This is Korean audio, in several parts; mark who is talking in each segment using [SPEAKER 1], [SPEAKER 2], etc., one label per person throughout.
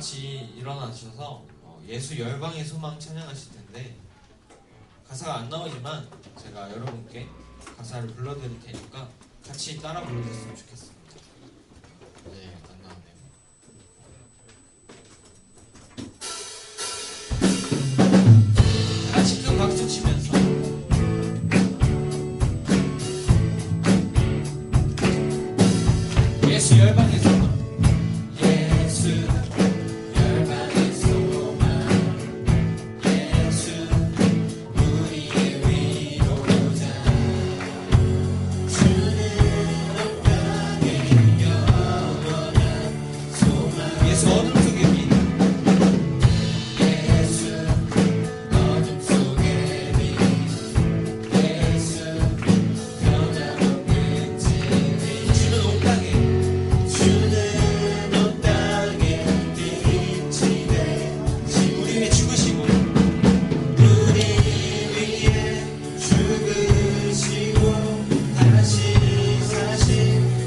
[SPEAKER 1] 같이 일어나셔서 예수 열방의 소망 찬양하실 텐데 가사가 안 나오지만 제가 여러분께 가사를 불러드릴 테니까 같이 따라 불러주셨으면 좋겠습니다. 네, 안 나오네요. 다 같이 큰 박수 치면서 예수 열방의 소망. 예수 열방의 소망. 예수 우리의 위로자. 주는 온 땅에 영원한 소망. 예수 어둠 속의 빛. 예수 어둠 속의 빛. 예수 변함없는 진리. 주는 온 땅에 주는 온 땅에 빛이 돼 우리 위해 죽으시고 우리 위해 죽으시고 다시 사신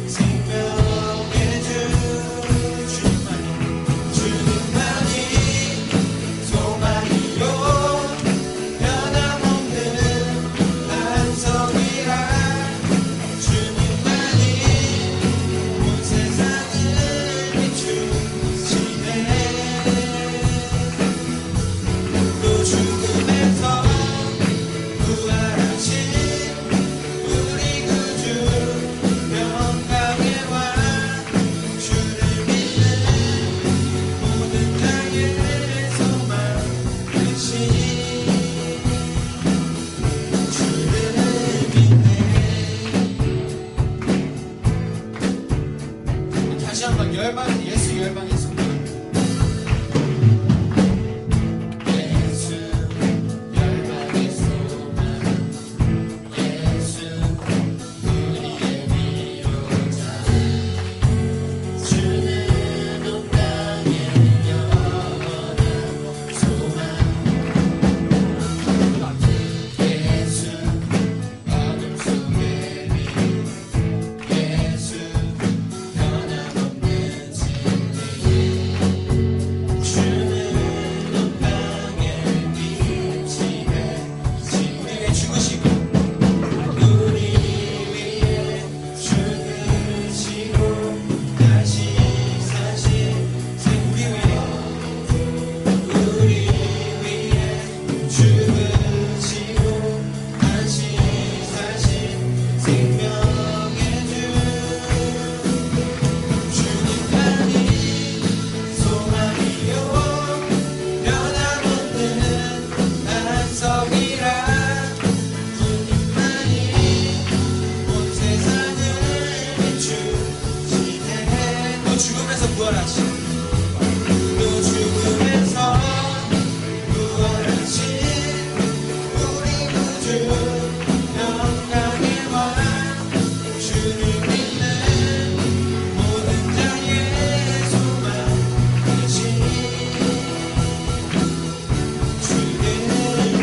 [SPEAKER 1] 생명의 주 주님만이 소망이요 변함없는 반석이라 주님만이 온 세상을 비추시네. 또 죽음에서 부활하신 우리 구주 평강의 왕 주를 믿는 모든 자의 소망 되신 주를 믿네. 다시 한번 예수 열방의 소망. 예수 열방의 소망. 예수 우리의 위로자. 주는 온 땅에 영원한 소망. 예수 어둠 속의 빛. 예수 변함없는 진리. 주는 온 땅에 빛이 돼 우리 위해 죽으시고 우리 위해 죽으시고 다시 사신 우리 위해 죽으시고 다시 사신 생명의 주 주님만이 소망이요 변함없는 반석이라 주님만이 온 세상을 비추시네. 또 죽음에서 부활하신 또 죽음에서 부활하신 우리 구주 평강의 왕 주를 믿는 모든 자의 소망 되신 주를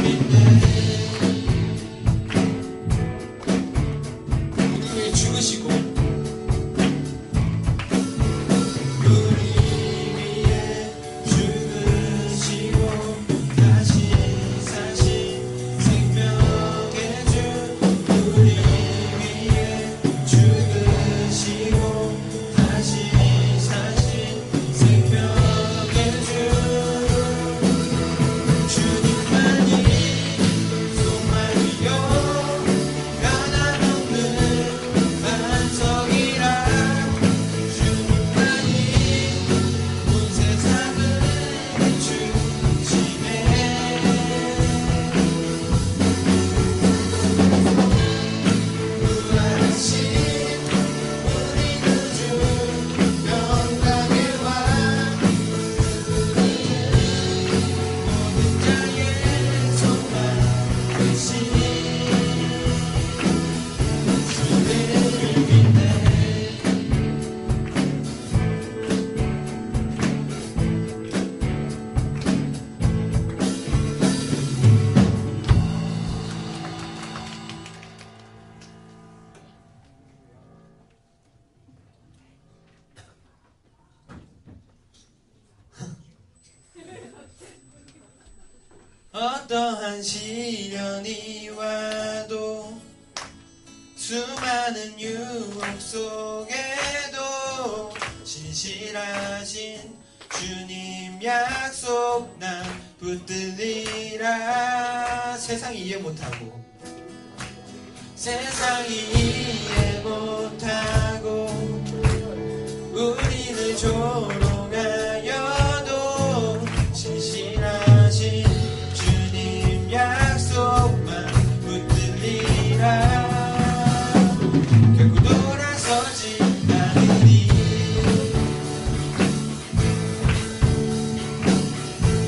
[SPEAKER 1] 믿네. 우리 위해 죽으시고 우리 어떠한 시련이 와도 수많은 유혹 속에도 신실하신 주님 약속 난 붙들리라. 세상이 이해 못하고 우리를 조롱하여도 신실하신 주님 약속만 붙들리라. 결국 돌아서지 않으리.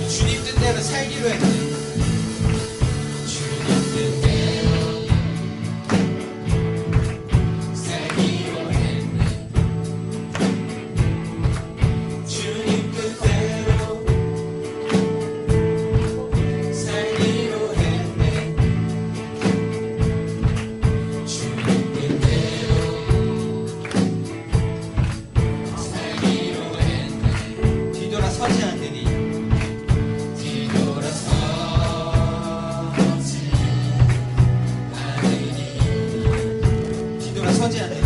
[SPEAKER 1] 주님 뜻대로 살기로 했네. 주님 뜻대로 살기로 했네. 주님 뜻대로 살기로 했네. 주님 뜻대로 살기로 했네. 뒤돌아서지 않으니. 뒤돌아서지 않으니.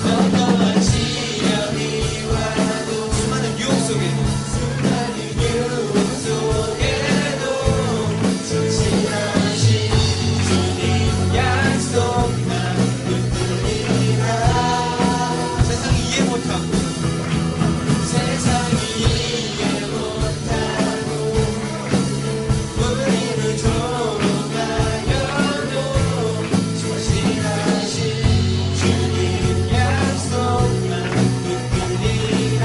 [SPEAKER 1] 어떠한 시련이 와도 수많은 유혹 속에도 신실하신 주님 약속만 붙들리라. 세상이 이해 못하고 우리를 조롱하여도 신실하신 주님 약속만 붙들리라.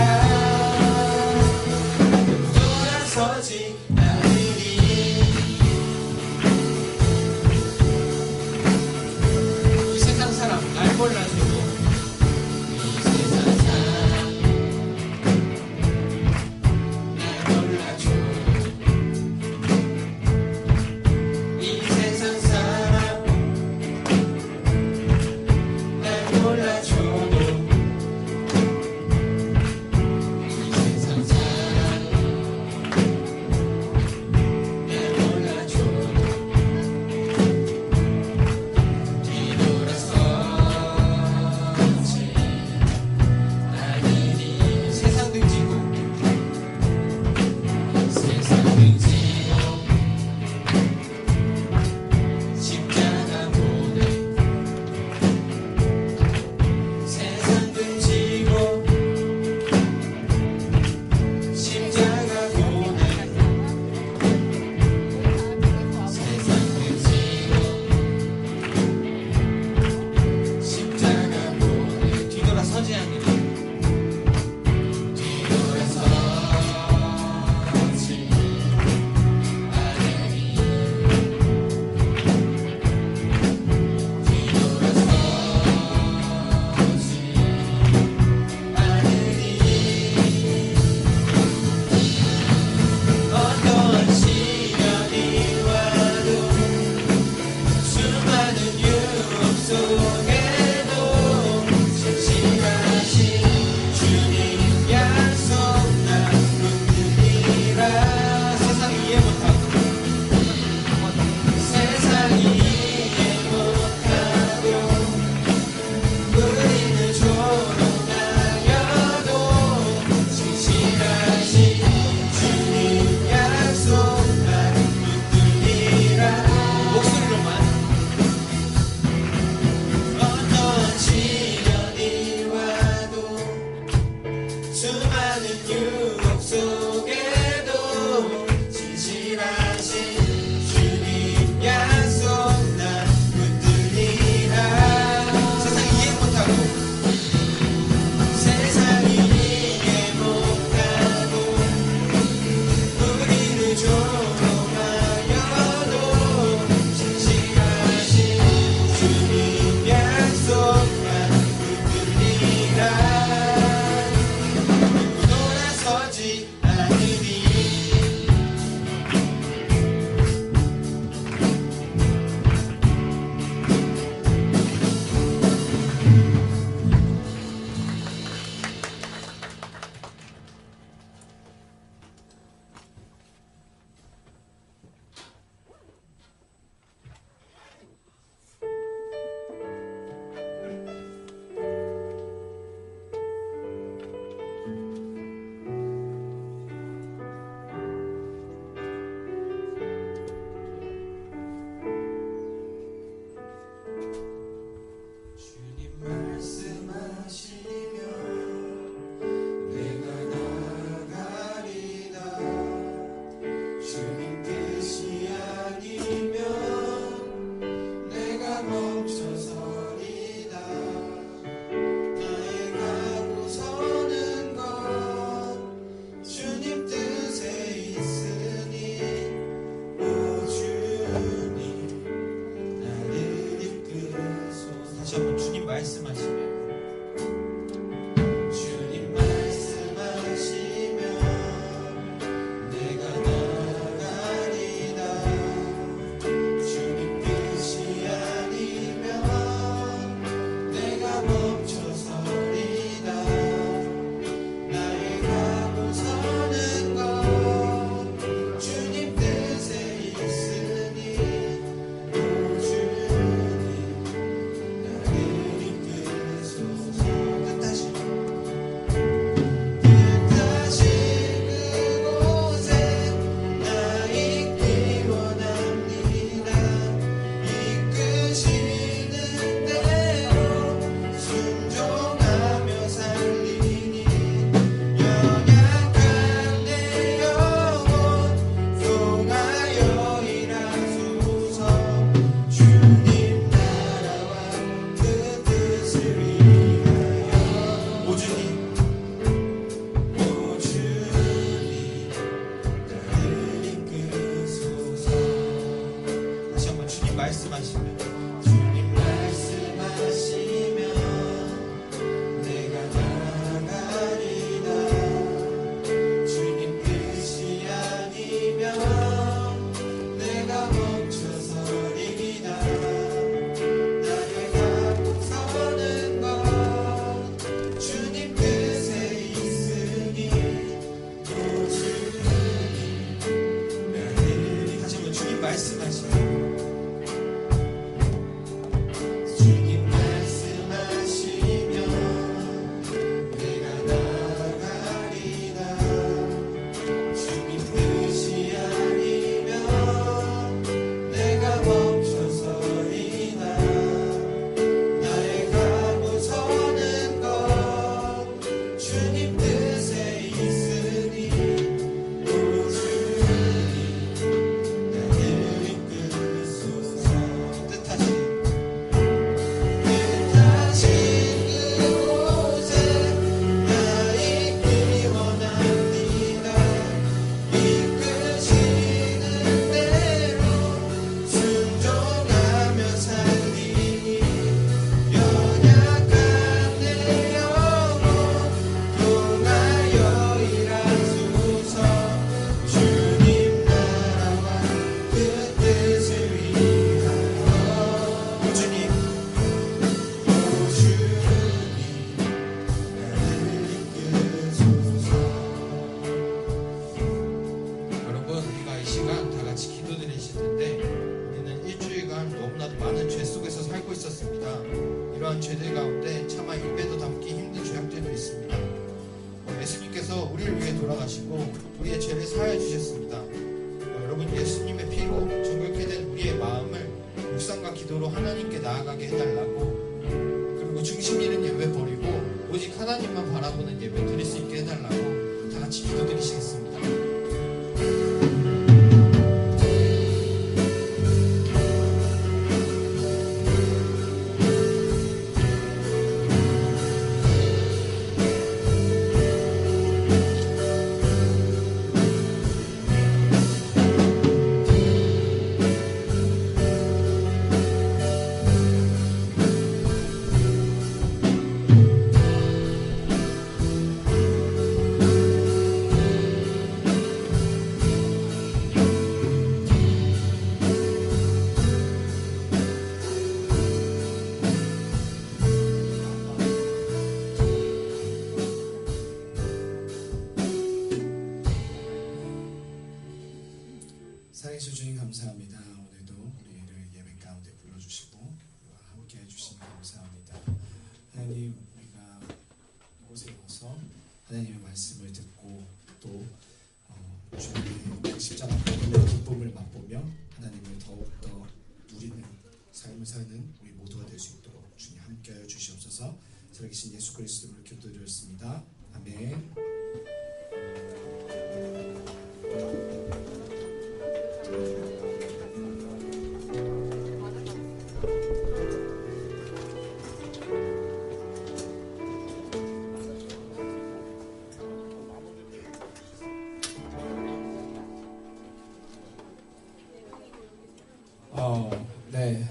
[SPEAKER 1] 돌아서지 않으리. 이 세상 사람 날 몰라줘도 이 세상 사람 날 몰라줘도 이 세상 사람 날 몰라줘도 이 세상 사람 말씀하시면 주님 말씀하시면 내가 나가리다. 주님 뜻이 아니면 내가 멈춰서리이다. 나의 가고 서는 것 주님 뜻에 있으니 또 주님 다시 한번 주님 말씀하시면 주님 말씀하시면 내가 나가리다. 주님 뜻이 아니면 내가 멈춰서리다. 나의 가고 서는 것 주님 뜻에 있으니 또 주님 나를 이끌소서. 뜻하신 그곳에 나 있기 원합니다. 이끄시는 대로 순종하며 살리니 연약한 내 영혼 통하여 일하소서. 주님 나라와 그 뜻을 위하여 주님 여러분, 우리가 이 시간 다 같이 기도드리실 텐데 우리는 일주일간 너무나도 많은 죄 속에서 살고 있었습니다. 이러한 죄들 가운데 차마 입에도 담기 힘든 죄악들도 있습니다. 예수님께서 우리를 위해 돌아가시고 우리의 죄를 사하여 주셨습니다. 여러분, 예수님의 피로 정결케 된 우리의 마음을 묵상과 기도로 하나님께 나아가게 해달라고, 그리고 중심 잃은 예배 버리고 오직 하나님만 바라보는 예배 드릴 수 있게 해달라고 다 같이 기도드리시겠습니다.
[SPEAKER 2] 살아계신 주님 감사합니다. 오늘도 우리를 예배 가운데 불러주시고 함께 해주시니 감사합니다. 하나님, 우리가 이곳에 와서 하나님의 말씀을 듣고 또 주님의 그 십자가 받는 기쁨을 맛보며 하나님을 더욱더 누리는 삶을 사는 우리 모두가 될 수 있도록 주님 함께하여 주시옵소서. 살아계신 예수 그리스도를 기도드렸습니다. 아멘. 네.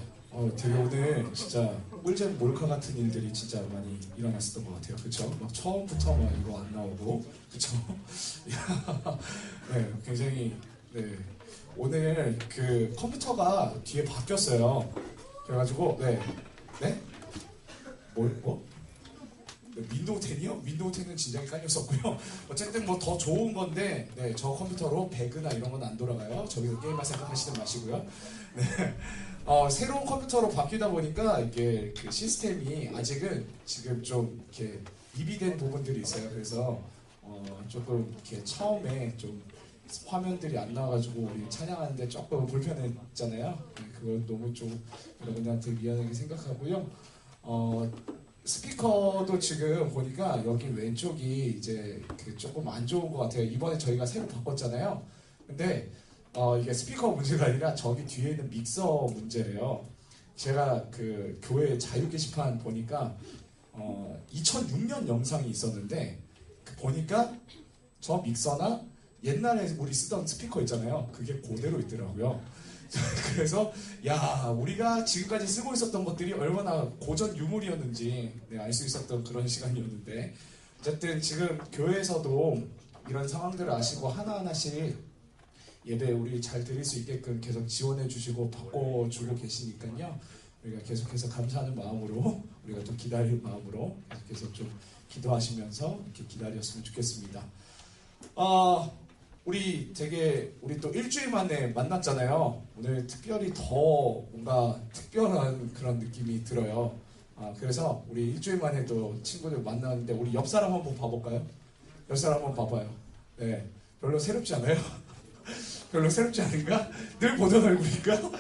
[SPEAKER 2] 되게 오늘 진짜 꿀잼 몰카 같은 일들이 진짜 많이 일어났었던 것 같아요. 그쵸? 막 처음부터 막 이거 안 나오고, 그쵸? 네, 굉장히, 네. 오늘 그 컴퓨터가 뒤에 바뀌었어요. 그래가지고, 네. 네? 뭐? 윈도우 10이요? 윈도우 10은 진작에 깔렸었고요. 어쨌든 뭐 더 좋은 건데, 네, 저 컴퓨터로 배그나 이런 건 안 돌아가요. 저기서 게임할 생각하시지 마시고요. 네. 새로운 컴퓨터로 바뀌다 보니까 이게 그 시스템이 아직은 지금 좀 이렇게 미비된 부분들이 있어요. 그래서 조금 이렇게 처음에 좀 화면들이 안 나와가지고 우리 찬양하는데 조금 불편했잖아요. 네, 그걸 너무 좀 여러분들한테 미안하게 생각하고요. 스피커도 지금 보니까 여기 왼쪽이 이제 그 조금 안 좋은 것 같아요. 이번에 저희가 새로 바꿨잖아요. 근데 이게 스피커 문제가 아니라 저기 뒤에 있는 믹서 문제래요. 제가 그 교회 자유 게시판 보니까 2006년 영상이 있었는데 보니까 저 믹서나 옛날에 우리 쓰던 스피커 있잖아요. 그게 그대로 있더라고요. 그래서 야 우리가 지금까지 쓰고 있었던 것들이 얼마나 고전 유물이었는지 네, 알 수 있었던 그런 시간이었는데 어쨌든 지금 교회에서도 이런 상황들을 아시고 하나하나씩 예배 우리 잘 드릴 수 있게끔 계속 지원해 주시고 바꿔주고 계시니까요. 우리가 계속해서 감사하는 마음으로 우리가 또 기다릴 마음으로 계속 좀 기도하시면서 이렇게 기다렸으면 좋겠습니다. 우리 또 일주일 만에 만났잖아요. 오늘 특별히 더 뭔가 특별한 그런 느낌이 들어요. 그래서 우리 일주일 만에 또 친구들 만났는데 우리 옆 사람 한번 봐볼까요? 옆 사람 한번 봐봐요. 네, 별로 새롭지 않아요? 별로 새롭지 않은가? 늘 보던 얼굴인가?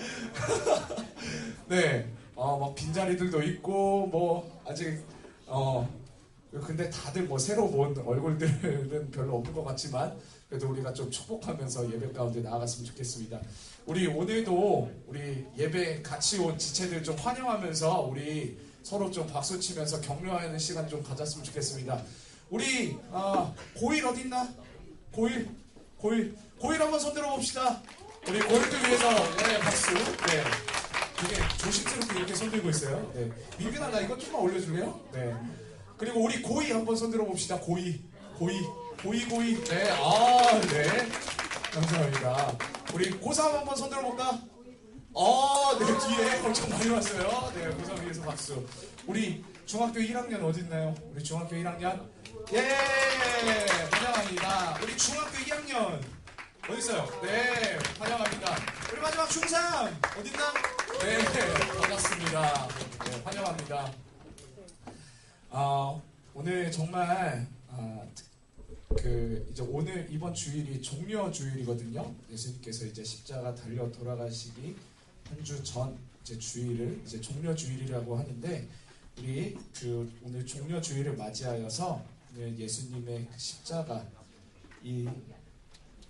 [SPEAKER 2] 네, 막 빈자리들도 있고 뭐 아직 근데 다들 뭐 새로 본 얼굴들은 별로 없는 것 같지만 그래도 우리가 좀 축복하면서 예배 가운데 나아갔으면 좋겠습니다. 우리 오늘도 우리 예배 같이 온 지체들 좀 환영하면서 우리 서로 좀 박수 치면서 격려하는 시간 좀 가졌으면 좋겠습니다. 우리 고1 어딨나? 고1 한번 손들어 봅시다. 우리 고1들 위해서 네, 박수. 네. 되게 조심스럽게 이렇게 손들고 있어요. 네. 민균아 나 이거 좀만 올려줄래요? 네. 그리고 우리 고2 한번 손들어 봅시다. 고2. 네. 네. 감사합니다. 우리 고3 한번 손들어 볼까? 네. 뒤에 엄청 많이 왔어요. 네. 고3 위에서 박수. 우리 중학교 1학년 어디 있나요? 우리 중학교 1학년? 예! 환영합니다. 우리 중학교 2학년 어디 있어요? 네. 환영합니다. 우리 마지막 중3 어디 있나? 네. 반갑습니다. 네. 환영합니다. 오늘 정말 이제 오늘 이번 주일이 종려 주일이거든요. 예수님께서 이제 십자가 달려 돌아가시기 한 주 전 이제 주일을 이제 종려 주일이라고 하는데 우리 오늘 종려 주일을 맞이하여서 오늘 예수님의 십자가 이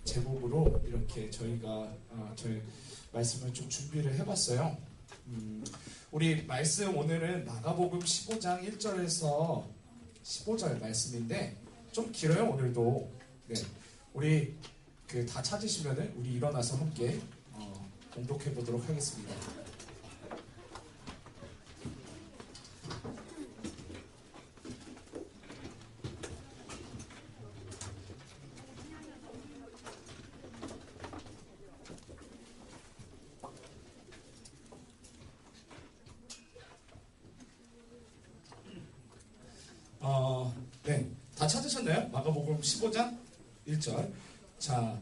[SPEAKER 2] 제목으로 이렇게 저희가 저희 말씀을 좀 준비를 해봤어요. 우리 말씀 오늘은 마가복음 15장 1절에서 15절 말씀인데 좀 길어요 오늘도. 네, 우리 다 찾으시면은 우리 일어나서 함께 공독해 보도록 하겠습니다. 네, 다 찾으셨나요? 마가복음 15장 1절. 자,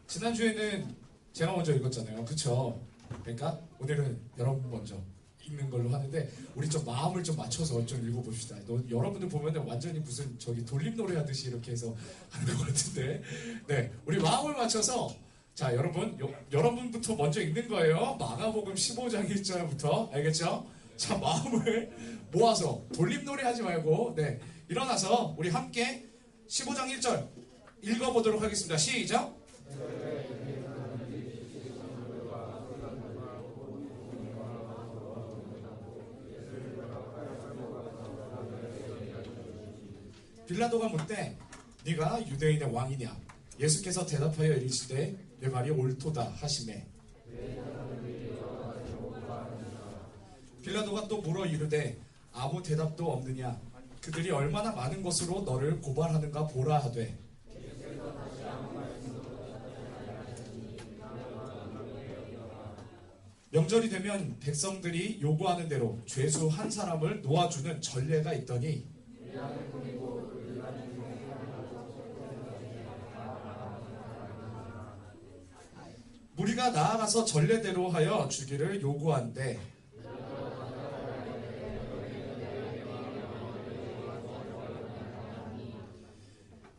[SPEAKER 2] 지난주에는 제가 먼저 읽었잖아요. 그쵸? 그러니까 오늘은 여러분 먼저 읽는 걸로 하는데 우리 좀 마음을 좀 맞춰서 좀 읽어봅시다. 여러분들 보면 완전히 무슨 돌림 노래 하듯이 이렇게 해서 하는 것 같은데 네, 우리 마음을 맞춰서 자, 여러분부터 먼저 읽는 거예요. 마가복음 15장 1절부터 알겠죠? 자, 마음을 모아서 돌림놀이 하지 말고 네, 일어나서 우리 함께 15장 1절 읽어보도록 하겠습니다. 시작! 빌라도가 묻되 네가 유대인의 왕이냐? 예수께서 대답하여 이르시되 내 말이 옳도다 하시매 빌라도가 또 물어 이르되 아무 대답도 없느냐? 그들이 얼마나 많은 것으로 너를 고발하는가 보라 하되 명절이 되면 백성들이 요구하는 대로 죄수 한 사람을 놓아주는 전례가 있더니 무리가 나아가서 전례대로 하여 주기를 요구한대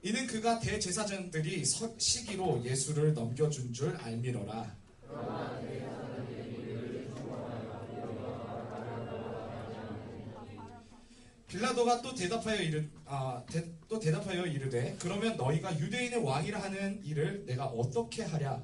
[SPEAKER 2] 이는 그가 대제사장들이 시기로 예수를 넘겨준 줄 알미러라. 빌라도가 또 대답하여 이르되 그러면 너희가 유대인의 왕이라 하는 일을 내가 어떻게 하랴?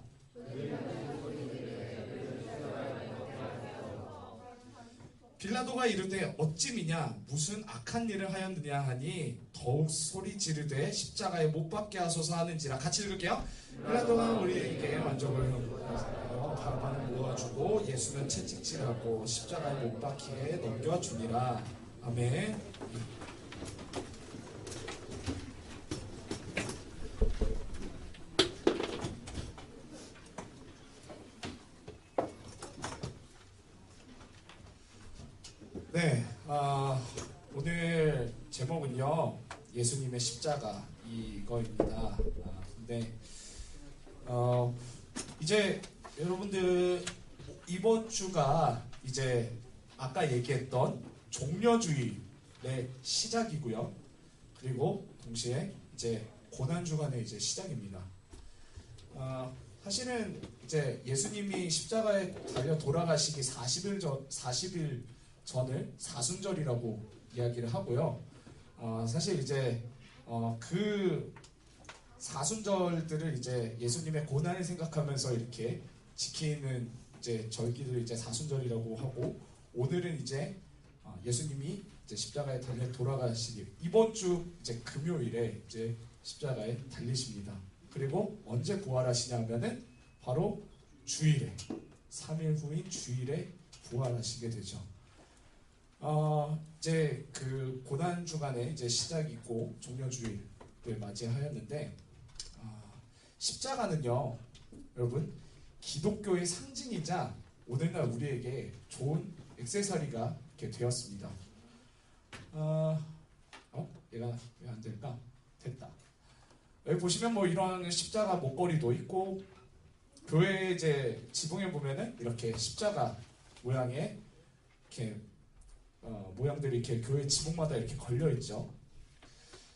[SPEAKER 2] 빌라도가 이르되 어찌미냐 무슨 악한 일을 하였느냐 하니 더욱 소리 지르되 십자가에 못 박게 하소서 하는지라. 같이 읽을게요. 빌라도가 우리에게 만족을 바로바로 모아주고 예수는 채찍질하고 십자가에 못 박히게 넘겨주니라. 아멘. 네, 오늘 제목은요 예수님의 십자가 이거입니다. 근데 이제 여러분들 이번 주가 이제 아까 얘기했던 종려주일의 시작이고요. 그리고 동시에 이제 고난 주간의 이제 시작입니다. 사실은 이제 예수님이 십자가에 달려 돌아가시기 40일 전을 사순절이라고 이야기를 하고요. 사실 이제 그 사순절들을 이제 예수님의 고난을 생각하면서 이렇게 지키는 이제 절기를 이제 사순절이라고 하고, 오늘은 이제 예수님이 이제 십자가에 달려 돌아가시기 이번 주 이제 금요일에 이제 십자가에 달리십니다. 그리고 언제 부활하시냐면은 바로 주일에 3일 후인 주일에 부활하시게 되죠. 이제 그 고난 주간에 이제 시작이고 종려주일을 맞이하였는데, 십자가는요, 여러분 기독교의 상징이자 오늘날 우리에게 좋은 액세서리가 이렇게 되었습니다. 얘가 왜 안 될까? 됐다. 여기 보시면 뭐 이런 십자가 목걸이도 있고, 교회 이제 지붕에 보면은 이렇게 십자가 모양의 이렇게 모양들이 이렇게 교회 지붕마다 이렇게 걸려 있죠.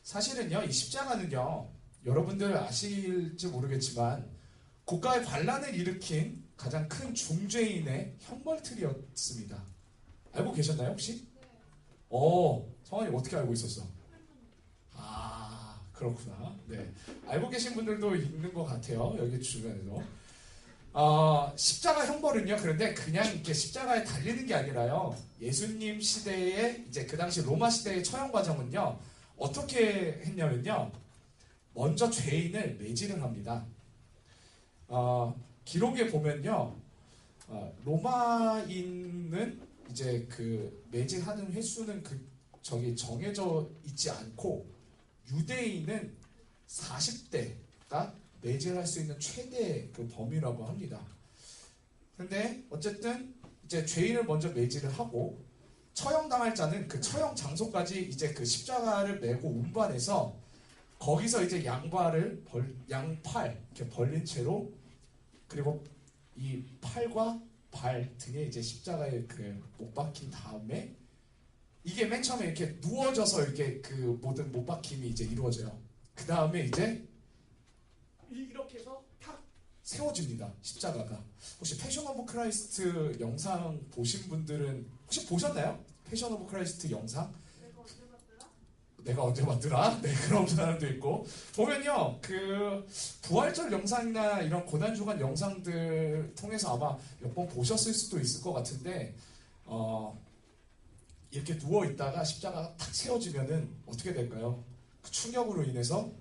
[SPEAKER 2] 사실은요, 이 십자가는요, 여러분들 아실지 모르겠지만 국가의 반란을 일으킨 가장 큰 중죄인의 형벌틀이었습니다. 알고 계셨나요, 혹시? 성환이 어떻게 알고 있었어? 그렇구나. 네, 알고 계신 분들도 있는 것 같아요, 여기 주변에도. 십자가 형벌은요, 그런데 그냥 이렇게 십자가에 달리는 게 아니라요, 예수님 시대의 이제 그 당시 로마 시대의 처형 과정은요, 어떻게 했냐면요, 먼저 죄인을 매질을 합니다. 기록에 보면요, 로마인은 이제 그 매질하는 횟수는 정해져 있지 않고, 유대인은 40대가 매질할 수 있는 최대 그 범위라고 합니다. 근데 어쨌든 이제 죄인을 먼저 매질을 하고, 처형당할 자는 그 처형 장소까지 이제 그 십자가를 메고 운반해서 거기서 이제 양팔 이렇게 벌린 채로, 그리고 이 팔과 발 등에 이제 십자가에 그 못 박힌 다음에, 이게 맨 처음에 이렇게 누워져서 이렇게 그 모든 못 박힘이 이제 이루어져요. 그 다음에 이제 이렇게 해서 탁 세워집니다, 십자가가. 혹시 패션 오브 크라이스트 영상 보신 분들은 혹시 보셨나요? 패션 오브 크라이스트 영상? 내가 언제 봤더라? 네, 그런 사람도 있고. 보면요, 그 부활절 영상이나 이런 고난주간 영상들 통해서 아마 몇 번 보셨을 수도 있을 것 같은데, 이렇게 누워 있다가 십자가가 탁 세워지면은 어떻게 될까요? 그 충격으로 인해서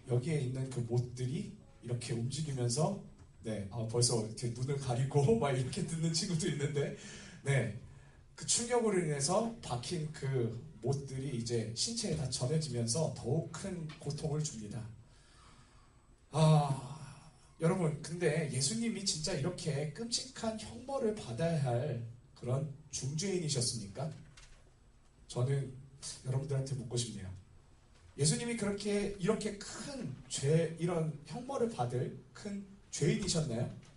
[SPEAKER 2] 여기에 있는 그 못들이 이렇게 움직이면서, 네, 벌써 이렇게 눈을 가리고 막 이렇게 듣는 친구도 있는데, 네, 그 충격으로 인해서 박힌 그 못들이 이제 신체에 다 전해지면서 더욱 큰 고통을 줍니다. 여러분, 근데 예수님이 진짜 이렇게 끔찍한 형벌을 받아야 할 그런 중죄인이셨습니까? 저는 여러분들한테 묻고 싶네요. 예수님이 이렇게 큰 죄, 이런 형벌을 받을 큰 죄인이셨나요?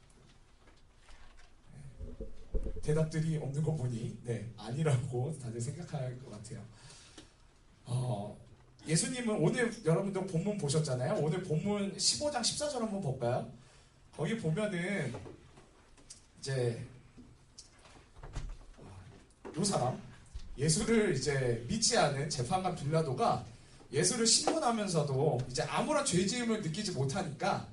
[SPEAKER 2] 대답들이 없는 거 보니, 네, 아니라고 다들 생각할 것 같아요. 예수님은 오늘 여러분들 본문 보셨잖아요. 오늘 본문 15장 14절 한번 볼까요? 거기 보면은 이제 요 사람, 예수를 이제 믿지 않은 재판관 빌라도가 예수를 신문하면서도 이제 아무런 죄지음을 느끼지 못하니까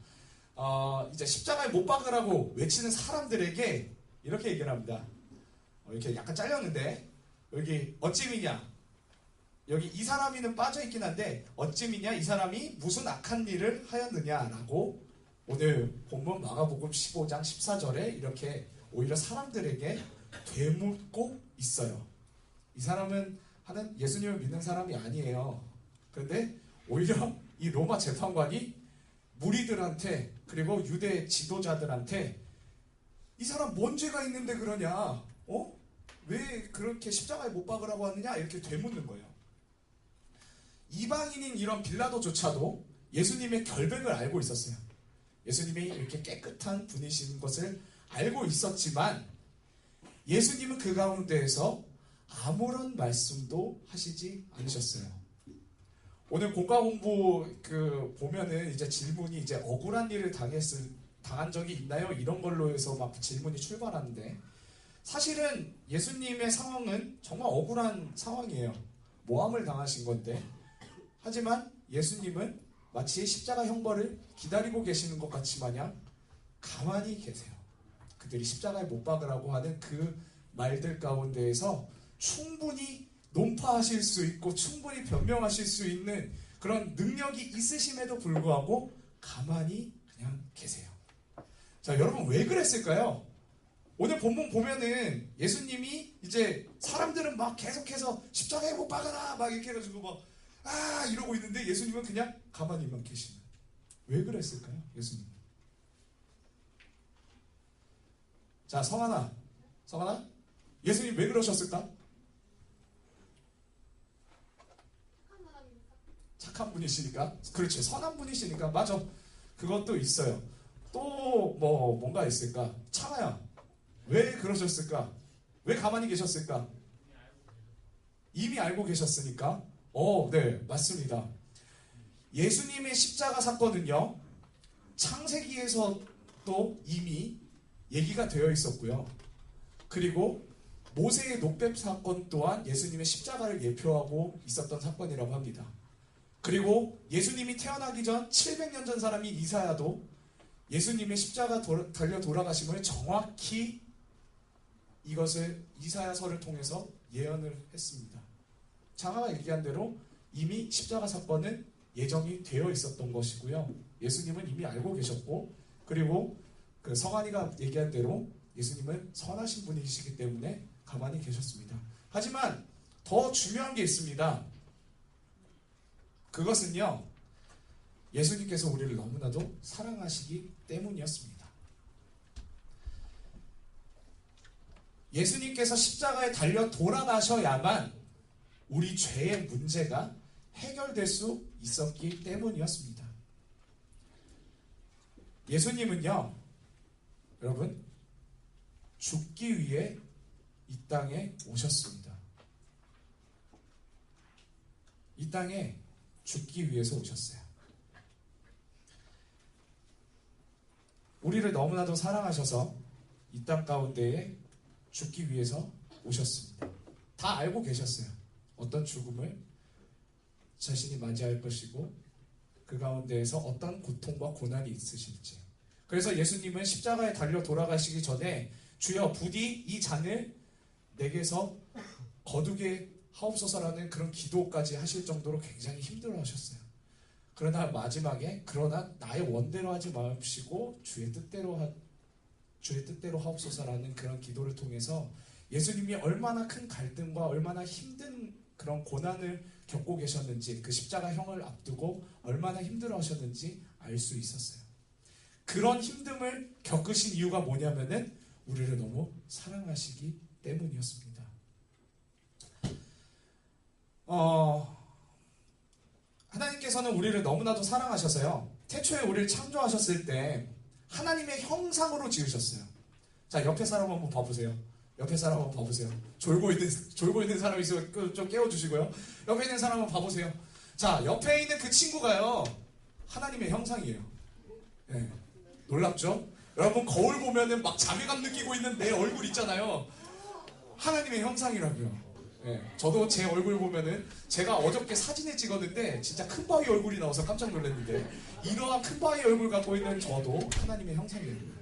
[SPEAKER 2] 이제 십자가에 못 박으라고 외치는 사람들에게 이렇게 얘기를 합니다. 이렇게 약간 잘렸는데, 여기 어찌미냐, 여기 이 사람이는 빠져있긴 한데 어찌미냐, 이 사람이 무슨 악한 일을 하였느냐라고 오늘 본문 마가복음 15장 14절에 이렇게 오히려 사람들에게 되묻고 있어요. 이 사람은 예수님을 믿는 사람이 아니에요. 그런데 오히려 이 로마 재판관이 무리들한테 그리고 유대 지도자들한테 이 사람 뭔 죄가 있는데 그러냐? 왜 그렇게 십자가에 못 박으라고 하느냐? 이렇게 되묻는 거예요. 이방인인 이런 빌라도조차도 예수님의 결백을 알고 있었어요. 예수님이 이렇게 깨끗한 분이신 것을 알고 있었지만 예수님은 그 가운데에서 아무런 말씀도 하시지 않으셨어요. 오늘 공과 공부 보면은 이제 질문이 이제 억울한 일을 당한 적이 있나요? 이런 걸로 해서 막 질문이 출발하는데 사실은 예수님의 상황은 정말 억울한 상황이에요. 모함을 당하신 건데 하지만 예수님은 마치 십자가 형벌을 기다리고 계시는 것 같이 마냥 가만히 계세요. 그들이 십자가에 못 박으라고 하는 그 말들 가운데에서 충분히 논파하실 수 있고 충분히 변명하실 수 있는 그런 능력이 있으심에도 불구하고 가만히 그냥 계세요. 자, 여러분 왜 그랬을까요? 오늘 본문 보면은 예수님이 이제 사람들은 막 계속해서 십자가에 못 박아라 막 이렇게 해가지고 막 이러고 있는데 예수님은 그냥 가만히만 계시는. 왜 그랬을까요? 예수님. 자, 성하나 예수님 왜 그러셨을까? 착한 분이시니까. 그렇죠. 선한 분이시니까. 맞아. 그것도 있어요. 또 뭔가 있을까? 차나야. 왜 그러셨을까? 왜 가만히 계셨을까? 이미 알고 계셨으니까. 네, 맞습니다. 예수님의 십자가 사건은요, 창세기에서도 이미 얘기가 되어 있었고요. 그리고 모세의 녹뱀 사건 또한 예수님의 십자가를 예표하고 있었던 사건이라고 합니다. 그리고 예수님이 태어나기 전 700년 전 사람인 이사야도 예수님의 십자가 달려 돌아가심을 정확히 이것을 이사야서를 통해서 예언을 했습니다. 장하가 얘기한 대로 이미 십자가 사건은 예정이 되어 있었던 것이고요. 예수님은 이미 알고 계셨고, 그리고 그 성환이가 얘기한 대로 예수님은 선하신 분이시기 때문에 가만히 계셨습니다. 하지만 더 중요한 게 있습니다. 그것은요, 예수님께서 우리를 너무나도 사랑하시기 때문이었습니다. 예수님께서 십자가에 달려 돌아가셔야만 우리 죄의 문제가 해결될 수 있었기 때문이었습니다. 예수님은요, 여러분, 죽기 위해 이 땅에 오셨습니다. 이 땅에 죽기 위해서 오셨어요. 우리를 너무나도 사랑하셔서 이 땅 가운데에 죽기 위해서 오셨습니다. 다 알고 계셨어요. 어떤 죽음을 자신이 맞이할 것이고 그 가운데에서 어떤 고통과 고난이 있으실지. 그래서 예수님은 십자가에 달려 돌아가시기 전에 주여 부디 이 잔을 내게서 거두게 하옵소서라는 그런 기도까지 하실 정도로 굉장히 힘들어하셨어요. 그러나 마지막에 그러나 나의 원대로 하지 마옵시고 주의 뜻대로 하옵소서라는 그런 기도를 통해서 예수님이 얼마나 큰 갈등과 얼마나 힘든 그런 고난을 겪고 계셨는지, 그 십자가형을 앞두고 얼마나 힘들어하셨는지 알 수 있었어요. 그런 힘듦을 겪으신 이유가 뭐냐면은 우리를 너무 사랑하시기 때문이었습니다. 하나님께서는 우리를 너무나도 사랑하셔서요, 태초에 우리를 창조하셨을 때 하나님의 형상으로 지으셨어요. 자, 옆에 사람 한번 봐보세요. 옆에 사람 한번 봐보세요. 졸고 있는 사람이 있으면 좀 깨워주시고요. 옆에 있는 사람 한번 봐보세요. 자, 옆에 있는 그 친구가요, 하나님의 형상이에요. 네, 놀랍죠? 여러분, 거울 보면은 막 자괴감 느끼고 있는 내 얼굴 있잖아요. 하나님의 형상이라고요. 네, 저도 제 얼굴 보면은 제가 어저께 사진을 찍었는데 진짜 큰 바위 얼굴이 나와서 깜짝 놀랐는데, 이러한 큰 바위 얼굴 갖고 있는 저도 하나님의 형상이에요.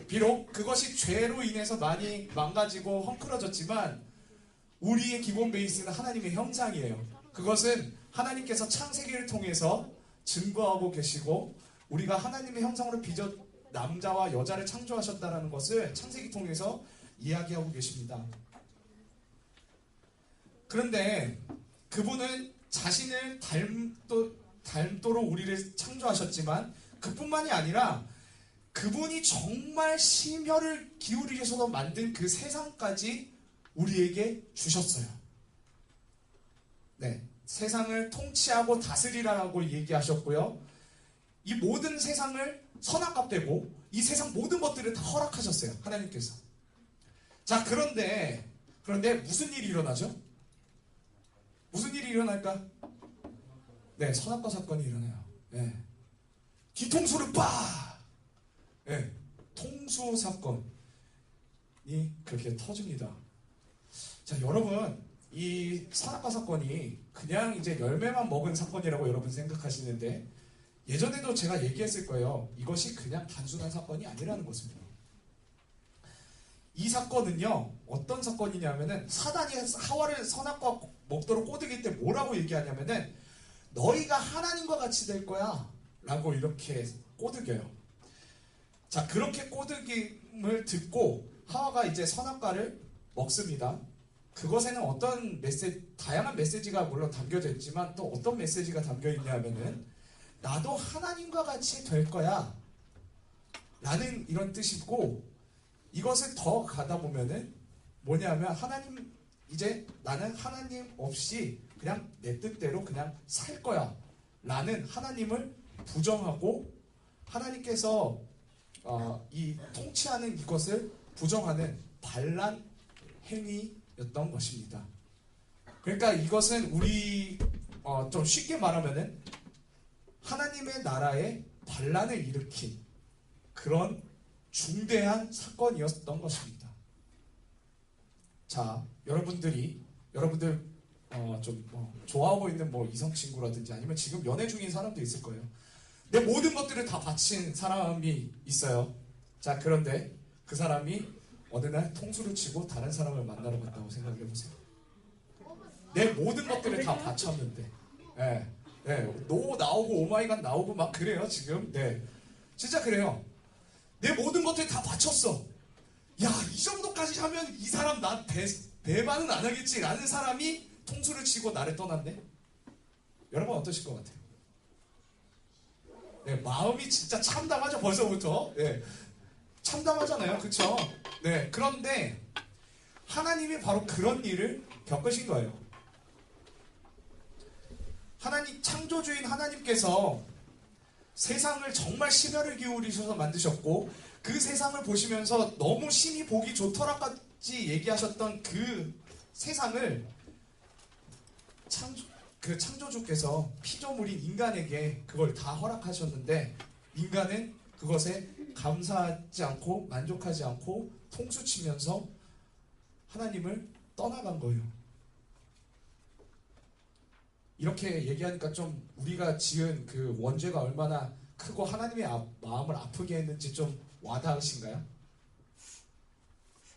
[SPEAKER 2] 비록 그것이 죄로 인해서 많이 망가지고 헝클어졌지만 우리의 기본 베이스는 하나님의 형상이에요. 그것은 하나님께서 창세기를 통해서 증거하고 계시고 우리가 하나님의 형상으로 빚어 남자와 여자를 창조하셨다는 것을 창세기 통해서 이야기하고 계십니다. 그런데 그분은 자신을 닮도록 우리를 창조하셨지만 그뿐만이 아니라 그분이 정말 심혈을 기울이셔서 만든 그 세상까지 우리에게 주셨어요. 네, 세상을 통치하고 다스리라고 얘기하셨고요. 이 모든 세상을 선악과 빼고 이 세상 모든 것들을 다 허락하셨어요. 하나님께서. 자, 그런데 무슨 일이 일어나죠? 무슨 일이 일어날까? 네, 선악과 사건이 일어나요. 네. 뒤통수를 빠! 네, 통수 사건이 그렇게 터집니다. 자, 여러분, 이 선악과 사건이 그냥 이제 열매만 먹은 사건이라고 여러분 생각하시는데 예전에도 제가 얘기했을 거예요. 이것이 그냥 단순한 사건이 아니라는 것입니다. 이 사건은요, 어떤 사건이냐면은 사단이 하와를 선악과 먹도록 꼬드길 때 뭐라고 얘기하냐면은 너희가 하나님과 같이 될 거야 라고 이렇게 꼬드겨요. 자, 그렇게 꼬드김을 듣고 하와가 이제 선악과를 먹습니다. 그것에는 어떤 다양한 메시지가 물론 담겨져 있지만 또 어떤 메시지가 담겨 있냐면은 나도 하나님과 같이 될 거야 라는 이런 뜻이고, 이것을 더 가다 보면은 뭐냐면 이제 나는 하나님 없이 그냥 내 뜻대로 그냥 살 거야 라는 하나님을 부정하고 하나님께서 이 통치하는 이것을 부정하는 반란 행위였던 것입니다. 그러니까 이것은 우리 좀 쉽게 말하면은 하나님의 나라에 반란을 일으킨 그런 중대한 사건이었던 것입니다. 자, 여러분들 좀 좋아하고 있는 이성 친구라든지 아니면 지금 연애 중인 사람도 있을 거예요. 내 모든 것들을 다 바친 사람이 있어요. 자, 그런데 그 사람이 어느 날 통수를 치고 다른 사람을 만나러 갔다고 생각해 보세요. 내 모든 것들을 다 바쳤는데, 노 나오고 오마이갓 나오고 막 그래요 지금. 네, 진짜 그래요. 내 모든 것들 다 바쳤어. 야, 이 정도까지 하면 이 사람 나 배반은 안 하겠지 라는 사람이 통수를 치고 나를 떠났네. 여러분 어떠실 것 같아요? 네, 마음이 진짜 참담하죠 벌써부터. 네, 참담하잖아요, 그쵸? 네, 그런데 하나님이 바로 그런 일을 겪으신 거예요. 창조주인 하나님께서 세상을 정말 심혈을 기울이셔서 만드셨고 그 세상을 보시면서 너무 심히 보기 좋더라까지 얘기하셨던 그 세상을 창조주께서 피조물인 인간에게 그걸 다 허락하셨는데 인간은 그것에 감사하지 않고 만족하지 않고 통수치면서 하나님을 떠나간 거예요. 이렇게 얘기하니까 좀 우리가 지은 그 원죄가 얼마나 크고 하나님의 마음을 아프게 했는지 좀 와닿으신가요?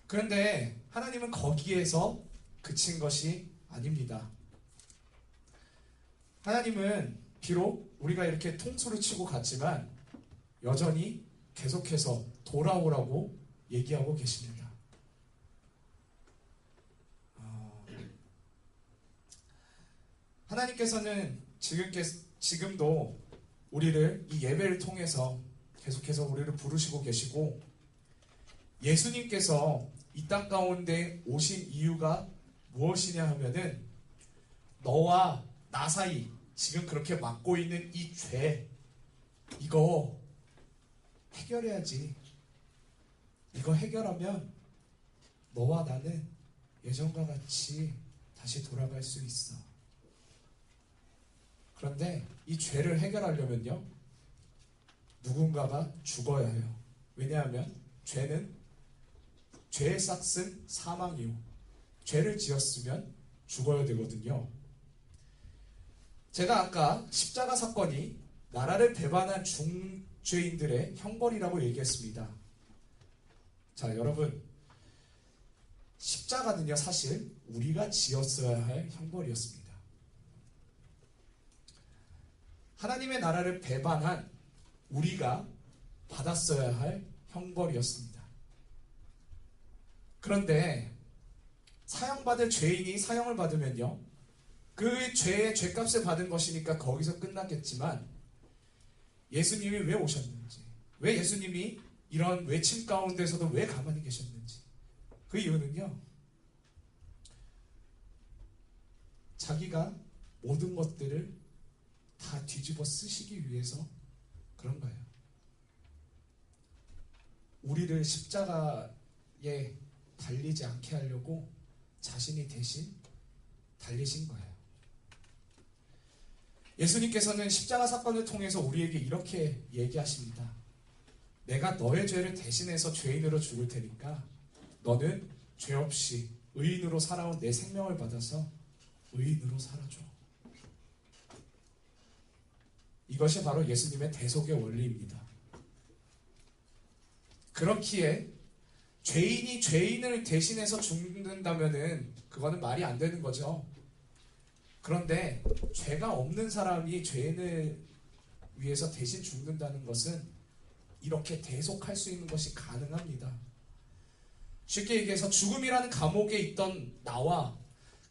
[SPEAKER 2] 그런데 하나님은 거기에서 그친 것이 아닙니다. 하나님은 비록 우리가 이렇게 통수를 치고 갔지만 여전히 계속해서 돌아오라고 얘기하고 계십니다. 하나님께서는 지금도 우리를 이 예배를 통해서 계속해서 우리를 부르시고 계시고 예수님께서 이 땅 가운데 오신 이유가 무엇이냐 하면은 너와 나 사이 지금 그렇게 맡고 있는 이 죄 이거 해결해야지. 이거 해결하면 너와 나는 예전과 같이 다시 돌아갈 수 있어. 그런데 이 죄를 해결하려면요 누군가가 죽어야 해요. 왜냐하면 죄의 싹은 사망이요 죄를 지었으면 죽어야 되거든요. 제가 아까 십자가 사건이 나라를 배반한 중죄인들의 형벌이라고 얘기했습니다. 자, 여러분 십자가는요 사실 우리가 지었어야 할 형벌이었습니다. 하나님의 나라를 배반한 우리가 받았어야 할 형벌이었습니다. 그런데 사형받을 죄인이 사형을 받으면요, 그 죄의 죄값을 받은 것이니까 거기서 끝났겠지만, 예수님이 왜 오셨는지, 왜 예수님이 이런 외침 가운데서도 왜 가만히 계셨는지, 그 이유는요, 자기가 모든 것들을 다 뒤집어 쓰시기 위해서 그런 거예요. 우리를 십자가에 달리지 않게 하려고 자신이 대신 달리신 거예요. 예수님께서는 십자가 사건을 통해서 우리에게 이렇게 얘기하십니다. 내가 너의 죄를 대신해서 죄인으로 죽을 테니까 너는 죄 없이 의인으로 살아온 내 생명을 받아서 의인으로 살아줘. 이것이 바로 예수님의 대속의 원리입니다. 그렇기에 죄인이 죄인을 대신해서 죽는다면은 그거는 말이 안 되는 거죠. 그런데 죄가 없는 사람이 죄인을 위해서 대신 죽는다는 것은 이렇게 대속할 수 있는 것이 가능합니다. 쉽게 얘기해서 죽음이라는 감옥에 있던 나와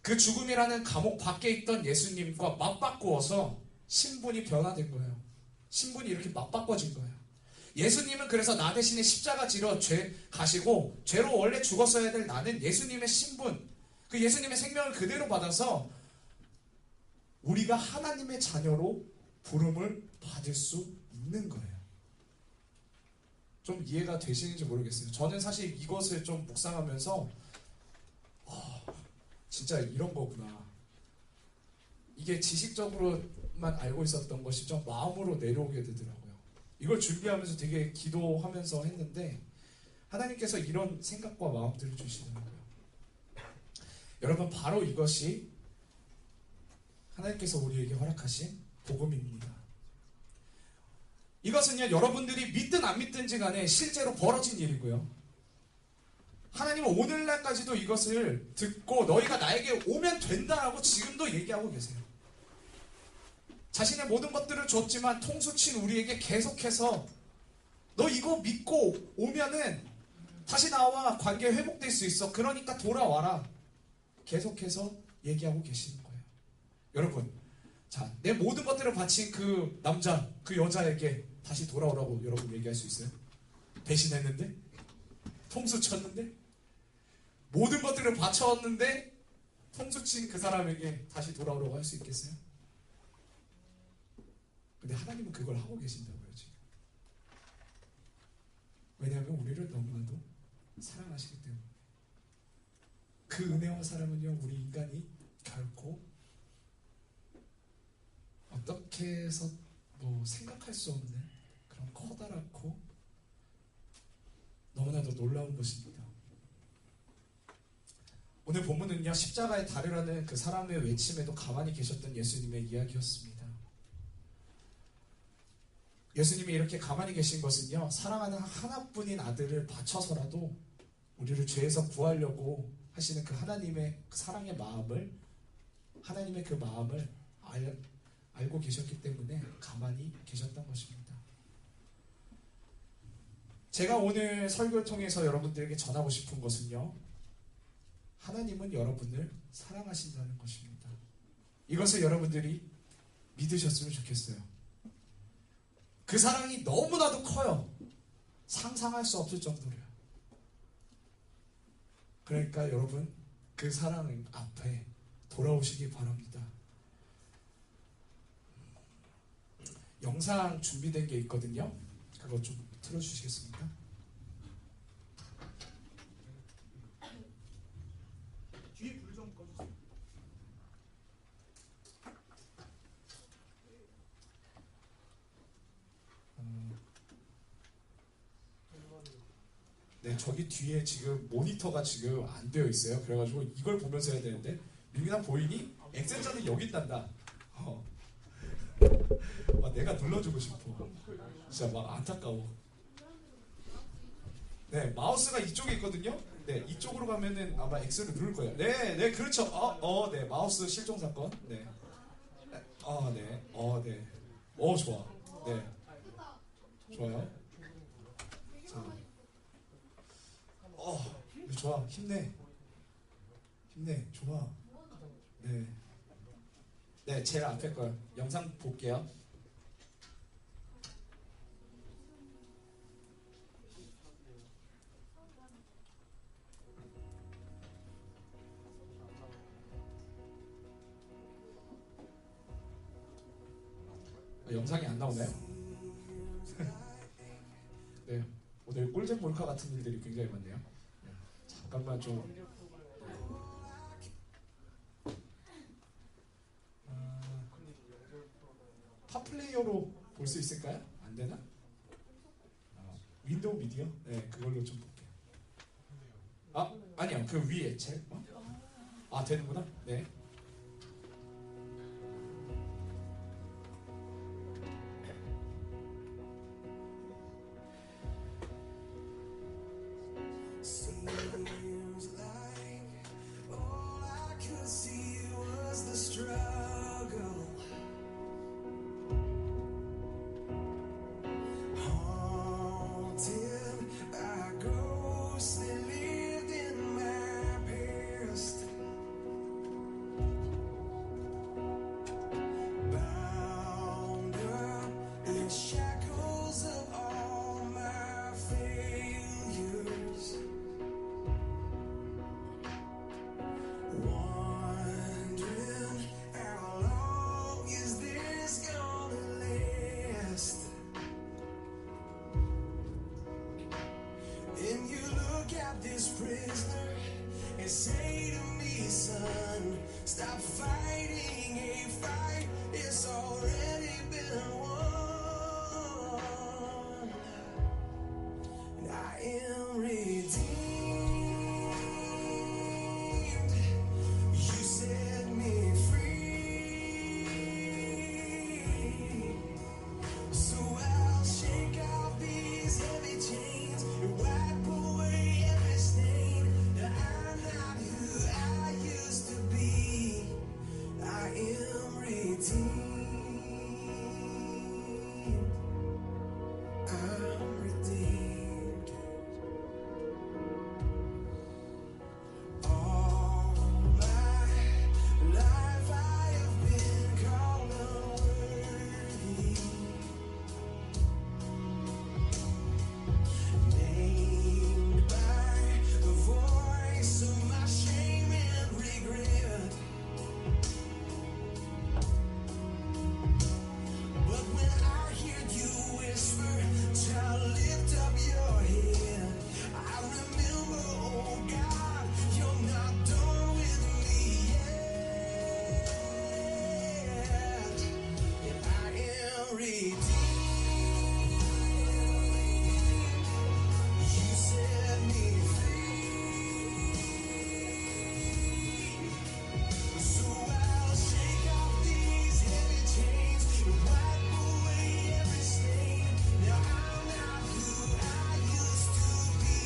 [SPEAKER 2] 그 죽음이라는 감옥 밖에 있던 예수님과 맞바꾸어서 신분이 변화된 거예요. 신분이 이렇게 맞바꿔진 거예요. 예수님은 그래서 나 대신에 십자가 지러 죄 가시고 죄로 원래 죽었어야 될 나는 예수님의 신분, 그 예수님의 생명을 그대로 받아서 우리가 하나님의 자녀로 부름을 받을 수 있는 거예요. 좀 이해가 되시는지 모르겠어요. 저는 사실 이것을 좀 묵상하면서 진짜 이런 거구나. 이게 지식적으로만 알고 있었던 것이 좀 마음으로 내려오게 되더라고요. 이걸 준비하면서 되게 기도하면서 했는데 하나님께서 이런 생각과 마음들을 주시더라고요. 여러분, 바로 이것이 하나님께서 우리에게 허락하신 복음입니다. 이것은요, 여러분들이 믿든 안 믿든지 간에 실제로 벌어진 일이고요. 하나님은 오늘날까지도 이것을 듣고 너희가 나에게 오면 된다라고 지금도 얘기하고 계세요. 자신의 모든 것들을 줬지만 통수친 우리에게 계속해서 너 이거 믿고 오면은 다시 나와 관계 회복될 수 있어. 그러니까 돌아와라. 계속해서 얘기하고 계시는 거예요. 여러분, 자, 내 모든 것들을 바친 그 남자, 그 여자에게 다시 돌아오라고 여러분 얘기할 수 있어요? 배신했는데? 통수 쳤는데? 모든 것들을 바쳐왔는데 통수친 그 사람에게 다시 돌아오라고 할 수 있겠어요? 근데 하나님은 그걸 하고 계신다고요, 지금. 왜냐하면 우리를 너무나도 사랑하시기 때문에. 그 은혜와 사랑은요, 우리 인간이 결코 어떻게 해서 생각할 수 없는 그런 커다랗고 너무나도 놀라운 것입니다. 오늘 본문은요, 십자가에 달으라는 그 사람의 외침에도 가만히 계셨던 예수님의 이야기였습니다. 예수님이 이렇게 가만히 계신 것은요, 사랑하는 하나뿐인 아들을 바쳐서라도 우리를 죄에서 구하려고 하시는 그 하나님의 그 사랑의 마음을, 하나님의 그 마음을 알고 계셨기 때문에 가만히 계셨던 것입니다. 제가 오늘 설교를 통해서 여러분들에게 전하고 싶은 것은요, 하나님은 여러분을 사랑하신다는 것입니다. 이것을 여러분들이 믿으셨으면 좋겠어요. 그 사랑이 너무나도 커요. 상상할 수 없을 정도로요. 그러니까 여러분, 그 사랑 앞에 돌아오시기 바랍니다. 영상 준비된 게 있거든요. 그거 좀 틀어주시겠습니까? 뒤에 불 좀 꺼주세요. 네, 저기 뒤에 지금 모니터가 지금 안 되어 있어요. 그래가지고 이걸 보면서 해야 되는데, 민기나 보이니? 엑센터는 여기 있단다. 내가 눌러주고 싶어. 진짜 막 안타까워. 네, 마우스가 이쪽에 있거든요. 네, 이쪽으로 가면은 아마 X를 누를 거예요. 네, 네, 그렇죠. 네, 마우스 실종 사건. 네, 네, 네, 좋아. 네, 좋아요. 자, 좋아. 힘내. 힘내. 좋아. 네. 네, 제일 앞에 거 영상 볼게요. 영상이 안 나오나요? 네, 오늘 꿀잼 몰카 같은 일들이 굉장히 많네요. 네, 잠깐만 좀. 네. 탑플레이어로 볼 수 있을까요? 안 되나? 윈도우 미디어? 네, 그걸로 좀 볼게요. 아니요, 그 위에 책. 되는구나. 네.
[SPEAKER 3] Seems like all I could see was the struggle. Haunted by ghosts that lived in my past. Bound up in shackles of all my failures. Wondering how long is this gonna last? And you look at this prisoner and say to me, son, stop fighting a fight, it's already been won. And I am redeemed. You set me free. So I'll shake off these heavy chains and wipe away every stain. Now I'm not who I used to be. I am redeemed. I'm redeemed. All my life I have been called unworthy, named by the voice of my shame and regret. But when I hear you whisper, child, lift up your head, I remember, oh God, you're not done with me yet. And I am redeemed. You set me free. So I'll shake off these heavy chains and wipe away every stain. Now I'm not who I used to be,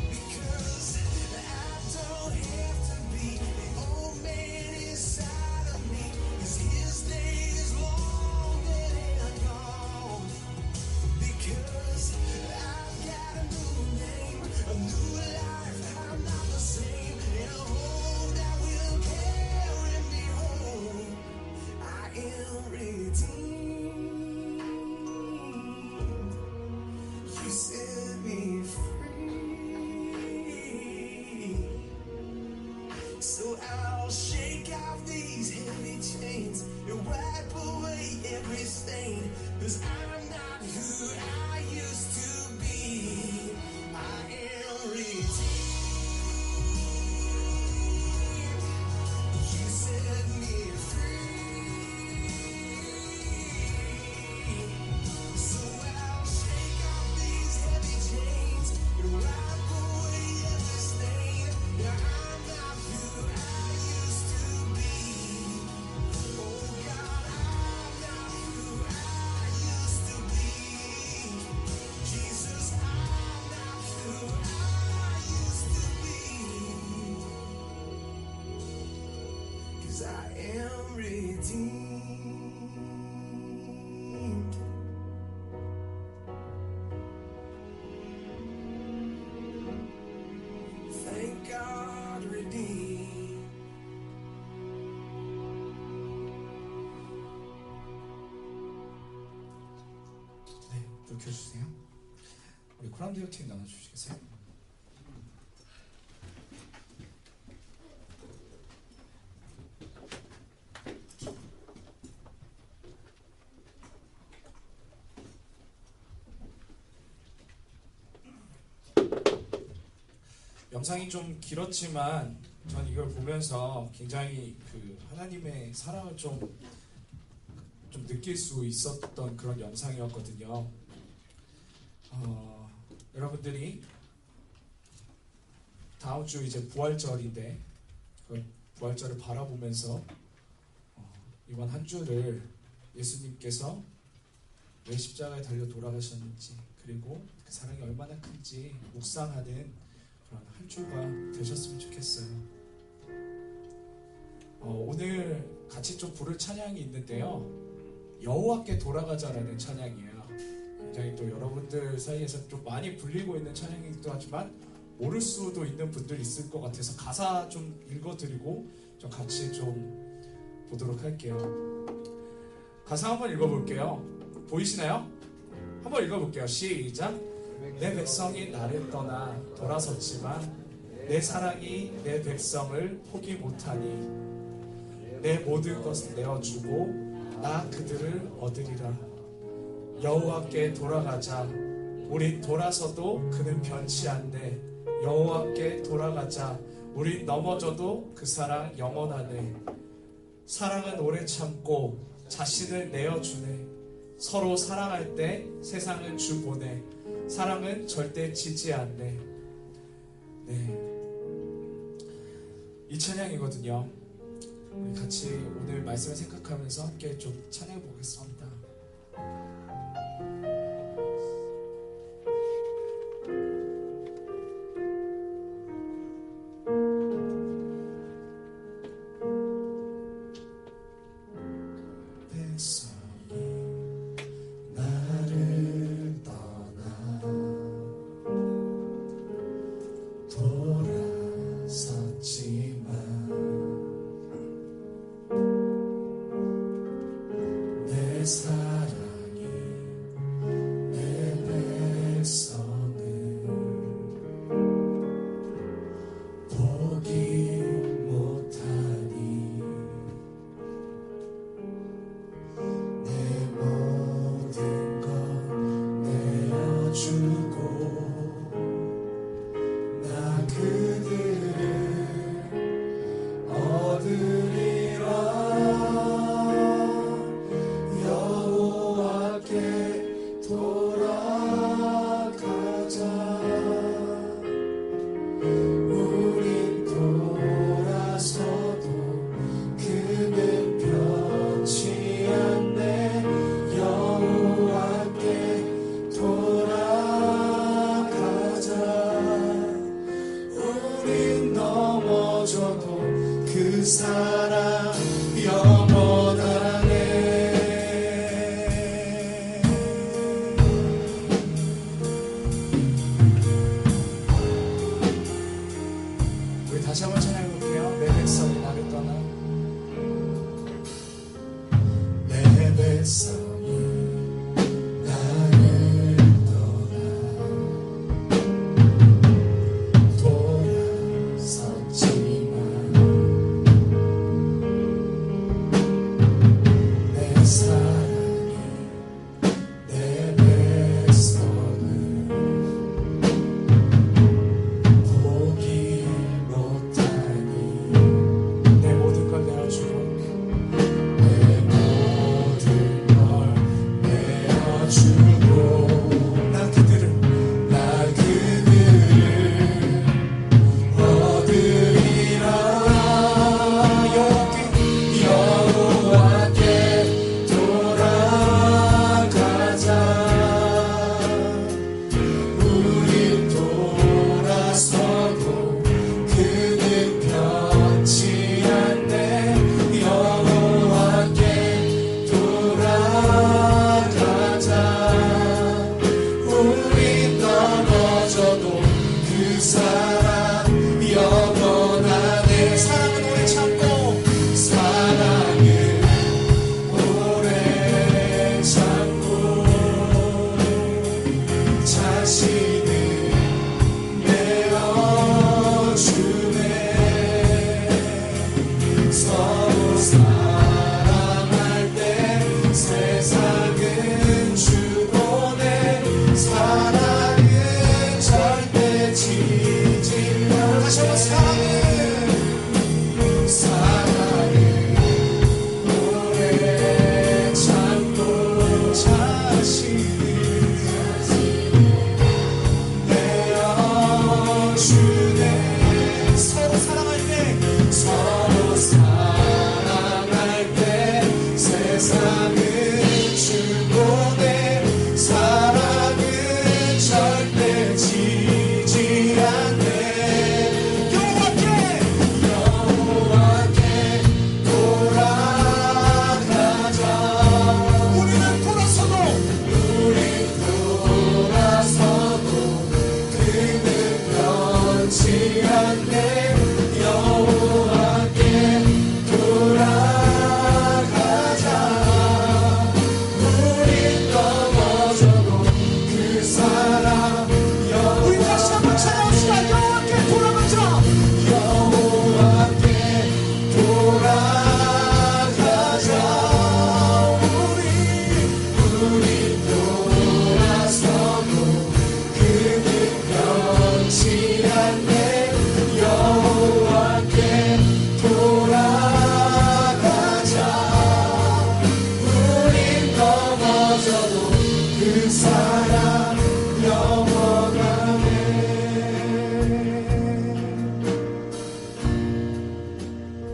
[SPEAKER 3] because I don't have to be. The old man inside of me, 'cause his day is long dead and gone. Because I've got a new name, a new life, I'm not the same, and a hope that will carry me home. I am redeemed. You set me free. So I'll shake off these heavy chains and wipe away every stain, 'cause I'm not who I used to be. I am redeemed. You set me free. So I'll shake off these heavy chains and wipe away every stain. Now I'm not who I used to be. Oh God, I'm not who I used to be. Jesus, I'm not who I used to be. 'Cause I am redeemed. God redeemed.
[SPEAKER 2] 네, 불 켜주세요. 우리 코란데오 팀 나눠주시겠어요? 영상이 좀 길었지만 전 이걸 보면서 굉장히 그 하나님의 사랑을 좀 느낄 수 있었던 그런 영상이었거든요. 여러분들이 다음 주 이제 부활절인데 그 부활절을 바라보면서 이번 한 주를 예수님께서 왜 십자가에 달려 돌아가셨는지 그리고 그 사랑이 얼마나 큰지 묵상하는 그런 한 주가 되셨으면 좋겠어요. 오늘 같이 좀 부를 찬양이 있는데요. 여호와께 돌아가자라는 찬양이에요. 굉장히 또 여러분들 사이에서 좀 많이 불리고 있는 찬양이기도 하지만 모를 수도 있는 분들 있을 것 같아서 가사 좀 읽어드리고 좀 같이 좀 보도록 할게요. 가사 한번 읽어볼게요. 보이시나요? 한번 읽어볼게요. 시작. 내 백성이 나를 떠나 돌아섰지만 내 사랑이 내 백성을 포기 못하니 내 모든 것을 내어주고 나 그들을 얻으리라. 여호와께 돌아가자. 우린 돌아서도 그는 변치 않네. 여호와께 돌아가자. 우린 넘어져도 그 사랑 영원하네. 사랑은 오래 참고 자신을 내어주네. 서로 사랑할 때 세상은 주 보내. 사랑은 절대 지지 않네. 네, 이 찬양이거든요. 우리 같이 오늘 말씀을 생각하면서 함께 좀 찬양해 보겠습니다. 사랑이 내 백성을 포기 못하니 내 모든 것 내어주고 나 그들을 얻으리라. 그 사랑 영원하네. 우리 다시 한번 찬양해볼게요. 내 백성이 나를 떠나. 내 백성이 나를 떠나 돌아섰지만 사랑이 내 백성을 포기 못하니 내 모든 걸 내어주고 내 모든 걸 내어주고 나 그들을 얻으리라. 여호와께 돌아가자. 우린 돌아서도 그는 변치 않네. 여호와께 돌아가자. 우린 넘어져도 그 사랑 주네. 서로 사랑할 때 세상은 충고돼 사랑은 절대 지지 않네. 여호와께 돌아가자. 우린 돌아서도 그는 변치 않네. 여호와께 돌아가자. 우린 넘어져도 그 사랑 우리 다시 한번 찬양합시다. 여호와께 돌아가자. 여호와께 돌아가자. 우리 돌아서도 그는 변치 않네. 여호와께 돌아가자. 우린 넘어져도 그 사랑 영원하네.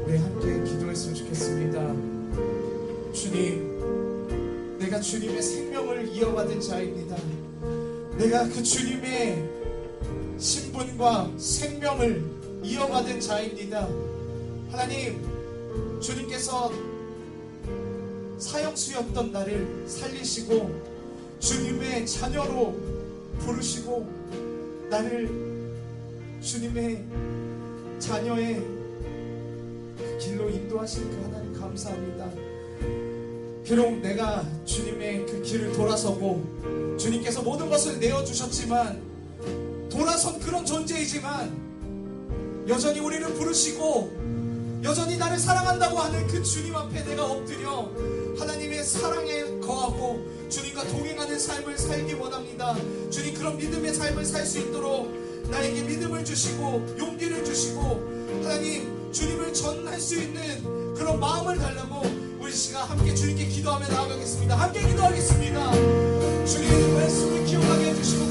[SPEAKER 2] 우리 함께 기도했으면 좋겠습니다. 주님, 내가 주님의 생명을 이어받은 자입니다. 내가 그 주님의 신분과 생명을 이어받은 자입니다. 하나님, 주님께서 사형수였던 나를 살리시고 주님의 자녀로 부르시고 나를 주님의 자녀의 그 길로 인도하신 그 하나님 감사합니다. 비록 내가 주님의 그 길을 돌아서고 주님께서 모든 것을 내어주셨지만 돌아선 그런 존재이지만 여전히 우리를 부르시고 여전히 나를 사랑한다고 하는 그 주님 앞에 내가 엎드려 하나님의 사랑에 거하고 주님과 동행하는 삶을 살기 원합니다. 주님, 그런 믿음의 삶을 살 수 있도록 나에게 믿음을 주시고 용기를 주시고 하나님, 주님을 전할 수 있는 그런 마음을 달라고 우리 시간 함께 주님께 기도하며 나아가겠습니다. 함께 기도하겠습니다. 주님의 말씀을 기억하게 해주시고